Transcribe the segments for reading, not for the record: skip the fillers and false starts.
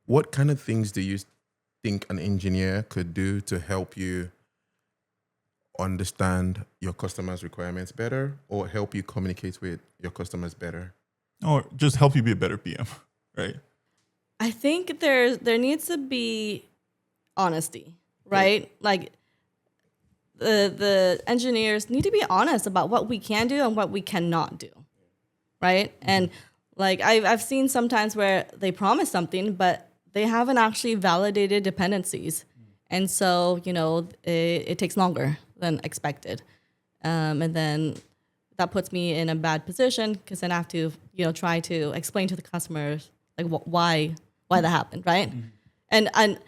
What kind of things do you think an engineer could do to help you understand your customers' requirements better or help you communicate with your customers better? Or just help you be a better PM, right? I think there needs to be honesty, right? Like the engineers need to be honest about what we can do and what we cannot do, right? And like I've seen sometimes where they promise something, but they haven't actually validated dependencies, and so it takes longer than expected, and then that puts me in a bad position because then I have to try to explain to the customers like why that happened, right? And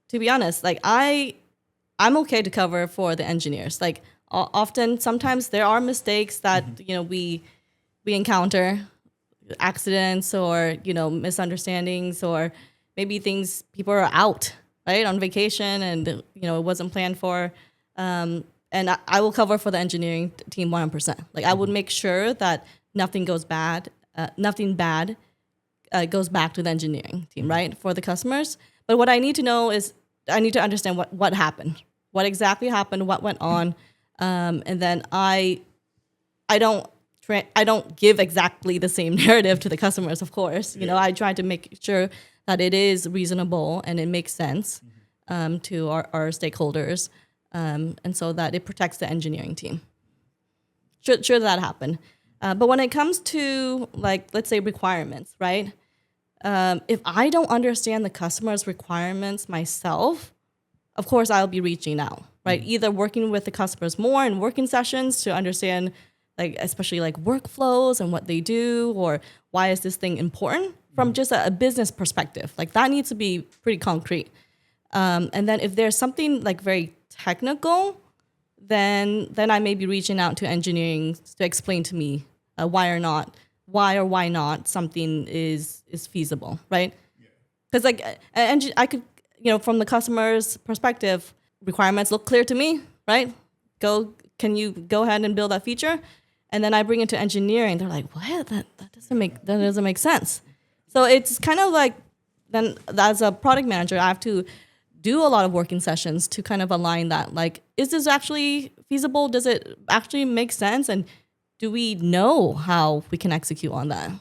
to be honest, like I'm okay to cover for the engineers. Like often, sometimes there are mistakes that we encounter, accidents or misunderstandings, or maybe things people are out right on vacation and it wasn't planned for. And I will cover for the engineering team 100%. Like I would make sure that nothing goes bad, nothing bad goes back to the engineering team, right, for the customers. But what I need to know is I need to understand what happened, what exactly happened, what went on, and then I don't give exactly the same narrative to the customers. Of course, I try to make sure that it is reasonable and it makes sense to our stakeholders, and so that it protects the engineering team. Sure that happen. But when it comes to, like, let's say requirements, right? If I don't understand the customer's requirements myself, of course, I'll be reaching out, right? Either working with the customers more in working sessions to understand, like, especially like workflows and what they do, or why is this thing important from just a business perspective. Like that needs to be pretty concrete. And then if there's something like very technical, then I may be reaching out to engineering to explain to me why or why not something is feasible, right? Because like I could, from the customer's perspective, requirements look clear to me, right? Can you go ahead and build that feature? And then I bring it to engineering. They're like, what? That doesn't make sense. So it's kind of like, then as a product manager, I have to do a lot of working sessions to kind of align that. Like, is this actually feasible? Does it actually make sense? And do we know how we can execute on that?